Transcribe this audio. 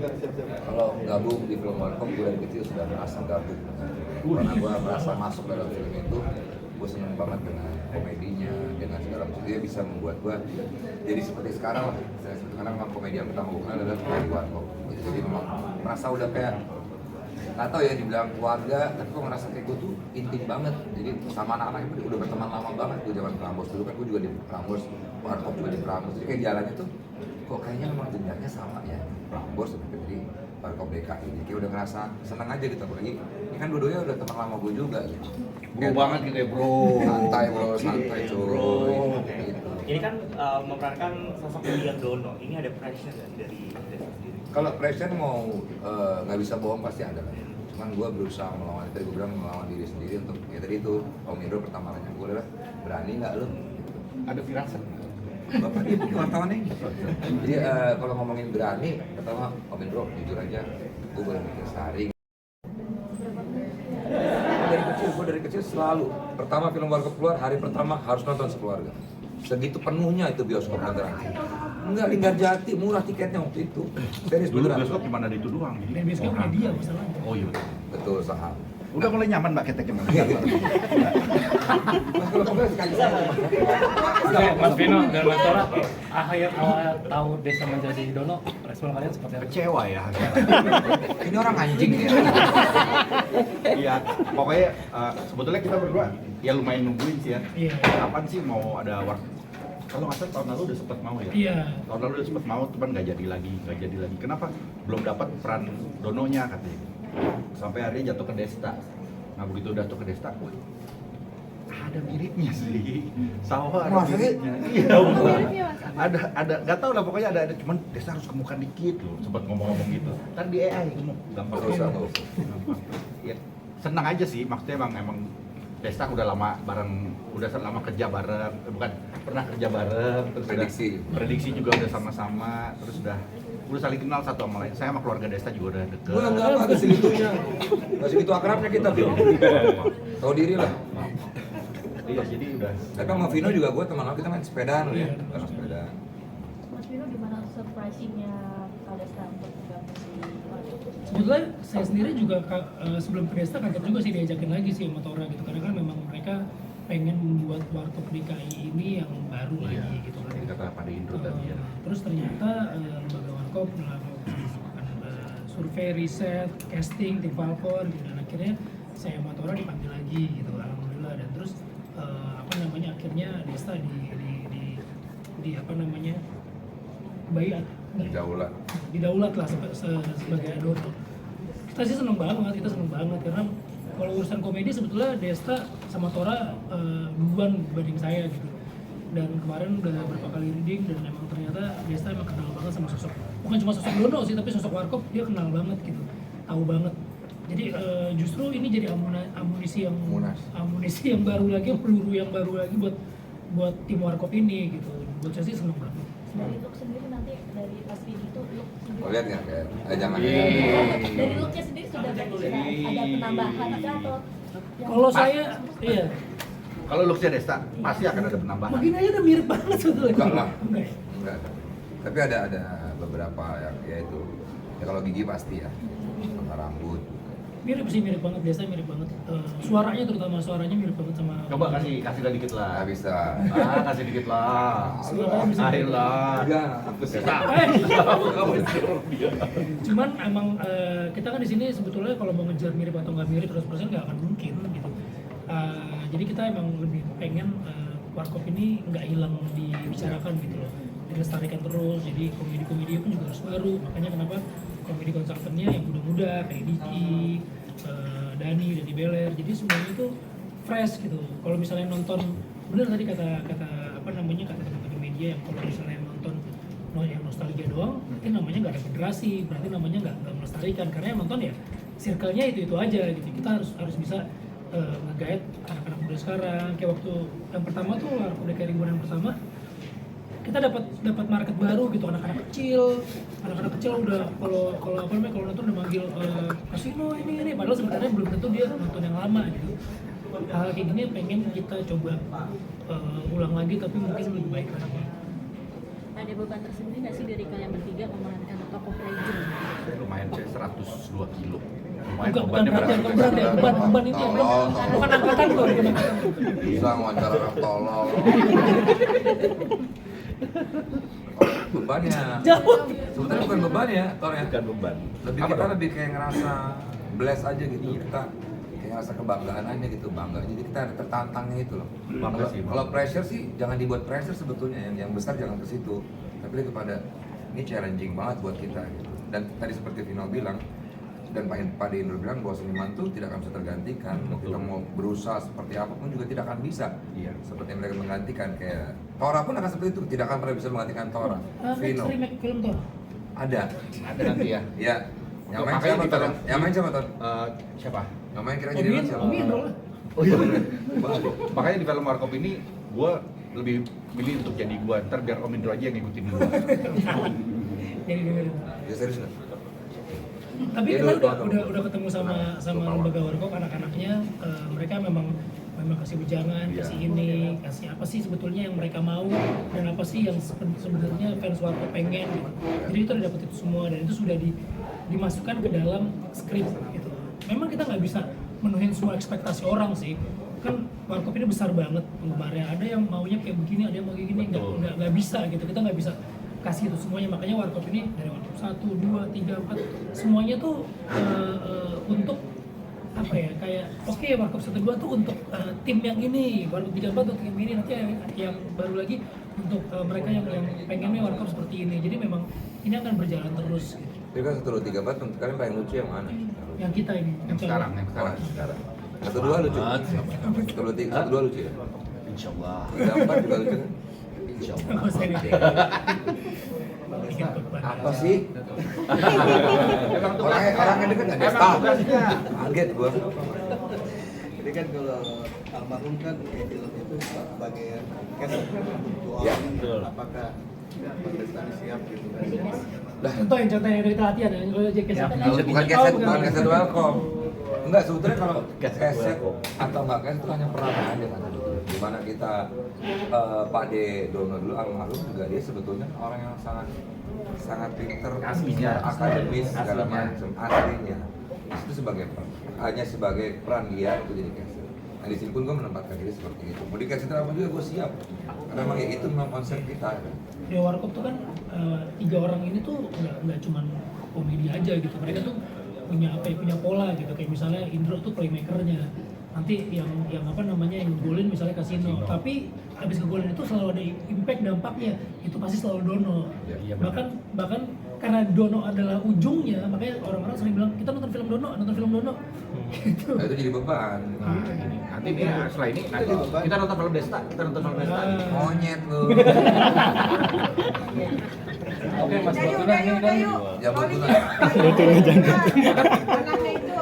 Kalau gabung di film Warkop, gue dari kecil sudah merasa gabung karena gue merasa masuk dalam film itu. Gue seneng banget dengan komedinya, dengan segala macam. Dia bisa membuat gue jadi seperti sekarang lah. Karena memang komedi yang pertama gue kenal adalah komedi Warkop. Jadi memang merasa udah kayak nggak tahu ya, dibilang keluarga, tapi gue ngerasa kayak gue tuh intim banget. Jadi sama anak-anak itu udah berteman lama banget. Gue zaman Prambors dulu kan, gue juga di Prambors, Warkop juga di Prambors. Jadi kayak jalannya tuh kok kayaknya memang jenjangnya sama ya, Prambors sampai jadi Warkop DKI. Jadi kayak udah ngerasa seneng aja gitu. Apalagi ini kan dua-duanya udah teman lama gue juga gitu. Bro banget gitu ya bro. Santai bro, santai cuy. Gitu. Ini kan memerankan sosok William Dono. Ini ada pressure dari sendiri. Kalau pressure mau nggak bisa bohong pasti ada lah. Cuman gue berusaha melawan, tadi gue bilang melawan diri sendiri untuk ya tadi itu. Om Indro pertama nanya gue adalah berani nggak lo? Ada firasat. Bapak dia punya wartawan ini. Jadi kalau ngomongin berani, pertama Om Indro jujur aja, gue boleh mikir sehari. Gue dari kecil selalu pertama film Warkop keluar, hari pertama harus nonton sekeluarga. Segitu penuhnya itu bioskop beneran. Enggak, Linggarjati murah tiketnya waktu itu. Serius Dulu beneran. bioskop cuma ada itu doang. Dan biasanya media masalahnya. Oh iya betul. Betul saham. Udah mulai nyaman mbak keteknya mbak. Mas kalau komentar sekali saja. Oke, Mas Vino dan Mas Tora, akhir awal tahu Desa menjadi Dono, respon kalian seperti apa? Kecewa ya. Ini orang anjing ya. Iya, pokoknya sebetulnya kita berdua ya lumayan nungguin sih ya. Iya. Kapan sih mau ada Warkop? Kalau nggak salah tahun lalu udah sempet mau ya. Iya. Tahun lalu udah sempet mau, cuman nggak jadi lagi. Kenapa? Belum dapat peran Dononya katanya. Sampai akhirnya jatuh ke Desta. Nah begitu udah jatuh ke Desta, wah, ada miripnya sih. Sawah ada Masa sih? miripnya. Iya, ada nggak tahu lah pokoknya ada cuman Desta harus kemukan dikit loh. Sempat ngomong-ngomong gitu. Kan di AI gemuk gampang. Gampang. Ya, senang aja sih, maksudnya emang Desta udah lama lama kerja bareng, bukan pernah kerja bareng, terus prediksi juga udah sama-sama, terus udah saling kenal satu sama lain. Saya sama keluarga Desta juga udah deket. Enggak segitunya. Enggak segitu akrabnya kita, Vino. Tahu diri lah. Iya, jadi udah. Tapi sama Vino juga gue teman lama, kita main sepedaan loh ya. Main sepedaan. Mas Vino gimana surprising-nya Kak Desta untuk bergabung di Warkop? Sebetulnya saya sendiri juga sebelum ke Desta kaget juga sih diajakin lagi sih sama Tora gitu, karena kan memang mereka pengen membuat Warkop DKI ini yang baru lagi gitu kan. Kata Pak Indro tadi ya. Terus ternyata lembaga Warkop melakukan survei, riset, casting, tim Falcon gitu, dan akhirnya saya sama Tora dipanggil lagi gitu, alhamdulillah. Dan terus akhirnya Desta di apa namanya bayat didaulat lah sebagai Dono. Kita sih seneng banget karena kalau urusan komedi sebetulnya Desta sama Tora duluan dibanding saya gitu. Dan kemarin udah beberapa kali reading dan emang ternyata Desta emang kenal banget sama sosok, bukan cuma sosok Dono sih, tapi sosok Warkop dia kenal banget gitu, tahu banget. Jadi justru ini jadi amunisi yang baru lagi, peluru yang baru lagi buat tim Warkop ini gitu. Buat saya sih seneng banget. Dari look sendiri nanti dari Mas Vino itu look sendiri. Lihat nggak kayak? Jangan. Dari looknya sendiri sudah ada penambahan atau? Kalau saya, iya. Kalau looknya Desta pasti akan ada penambahan. Begini aja udah mirip banget sebetulnya. Enggak lah. Enggak. Enggak. Tapi ada beberapa yang ya itu. Ya kalau gigi pasti ya. Sama rambut. Mirip banget, biasanya mirip banget. Suaranya mirip banget sama. Coba kasih lah dikit lah. Nggak bisa. Kasih dikit lah. Suaranya bisa. Ayolah. Enggak. Aku sih. Cuman emang kita kan di sini sebetulnya kalau mau ngejar mirip atau nggak mirip 100% nggak akan mungkin gitu. Jadi kita emang lebih pengen Warkop ini nggak hilang dibicarakan gitu loh, dilestarikan terus. Jadi komedi pun juga harus baru, makanya kenapa komedi konsultannya yang muda-muda kayak Diki, Dani Beler, jadi semuanya itu fresh gitu. Kalau misalnya nonton, bener tadi kata teman-teman media yang kalau misalnya nonton yang nostalgia doang, berarti namanya nggak ada generasi, berarti namanya nggak melestarikan, karena yang nonton ya circle-nya itu aja gitu. Kita harus bisa nge-guide anak-anak muda sekarang. Kayak waktu yang pertama tuh Warkop DKI Ribuan yang pertama, kita dapat market baru gitu, anak-anak kecil udah kalau nonton udah manggil Kasino ini padahal sebenarnya belum tentu dia nonton yang lama gitu. Hal kayak gini pengen kita coba ulang lagi, tapi mungkin lebih baik lagi. Ada beban tersendiri nggak sih dari kalian bertiga memerankan tokoh legend? 102 kilo. Lumayan Bukan bebannya berat ya, berat. berat ya, beban itu ya, Tolol, bukan angkatan tuh, bukan angkatan. bisa wawancara orang tolol. Bebannya Jauh. sebetulnya bukan beban ya, Tor ya. Bukan beban. Lebih Apa kita dong? lebih kayak ngerasa bless aja gitu. Kita kayak ngerasa kebanggaan aja gitu, bangga. Jadi kita ada tertantangnya itu loh. Bangga sih. Kalau pressure sih jangan dibuat pressure sebetulnya, yang besar jangan ke situ. Tapi lebih kepada ini challenging banget buat kita gitu. Dan tadi seperti Vino bilang dan Pak Indro bilang bahwa seniman tuh tidak akan bisa tergantikan. Mau kita mau berusaha seperti apapun juga tidak akan bisa. Iya. Seperti mereka menggantikan kayak Tora pun akan seperti itu, tidak akan pernah bisa menggantikan Tora. Vino Next remake film tuh. ada. Ada nanti ya. Ya. Yang main Makanya siapa di Tor? film- Yang main siapa Tor? Siapa? Yang main kira jadi Om siapa? Indro lah. Oh iya. Makanya di film Warkop ini gue lebih milih untuk jadi gue, ntar biar Om Indro aja yang ngikutin gue. Jadi dengerin. Ya serius nggak? Tapi Dia kita dulu udah ketemu sama lembaga Warkop, anak-anaknya mereka memang kasih bujangan, Iya. kasih ini, kasih apa sih sebetulnya yang mereka mau dan apa sih yang sebenarnya fans Warkop pengen gitu. Jadi kita udah dapet itu semua dan itu sudah dimasukkan ke dalam skrip gitu. Memang kita nggak bisa menuhin semua ekspektasi orang sih. Kan Warkop ini besar banget penggemarnya. Ada yang maunya kayak begini, ada yang mau kayak gini, Betul. nggak bisa gitu. Kita nggak bisa kasih itu semuanya, makanya Warkop ini dari Warkop 1, 2, 3, 4 semuanya tuh untuk apa ya, kayak oke, Warkop 1, 2 tuh untuk tim yang ini, Warkop 3, 4 untuk tim ini, nanti yang baru lagi untuk mereka yang pengennya Warkop seperti ini. Jadi memang ini akan berjalan terus gitu. Tapi kan 1, 2, 3, 4 menurut kalian paling lucu yang mana? Yang kita ini Yang sekarang, yang Oh, sekarang. sekarang. 1, 2 lucu. 1, 2 lucu ya? Insya Allah. 3, 4 juga lucu kan? Insya Nggak Allah. usah ini. Bikin beban. Apa sih? Emang tugasnya. Orangnya dekat nggak? Emang Desta. tugasnya. Kaget gua. Jadi kan kalau almarhum kan di film itu sebagai caster doa, Ya, betul. apakah Bang Destani siap gitu kan? Lah, Contohin yang dari latihan ya, kalau JKS Ya, kan kalau bukan keset, bukan keset welcome. Enggak, sebetulnya kalau Keset keset welcome. atau enggak keset itu hanya peran aja kan. Dimana kita Pak De Dono dulu almarhum juga dia sebetulnya orang yang sangat pinter, Aslinya. akademis segala Aslinya. macam aslinya. Itu sebagai peran, hanya sebagai peran dia itu jadi keset. Nah di sini pun gue menempatkan diri seperti itu. Mau di keset apa juga gue siap. Karena memang ya itu memang konsep kita. di Warkop tuh kan 3 orang ini tuh nggak cuman komedi aja gitu, mereka tuh punya apa ya, punya pola gitu. Kayak misalnya Indro tuh playmakernya, nanti yang apa namanya yang golin misalnya Kasino, tapi habis ngegolin itu selalu ada impact dampaknya, itu pasti selalu Dono. Iya, benar. bahkan karena Dono adalah ujungnya, makanya orang-orang sering bilang kita nonton film Dono gitu. Nah itu jadi beban. Nah, ini. Nanti nih setelah ini nanti kita nonton film Desta, kita nonton film Desta. Monyet lu. Oke Mas Botuna ini kan Ya betul. Anaknya itu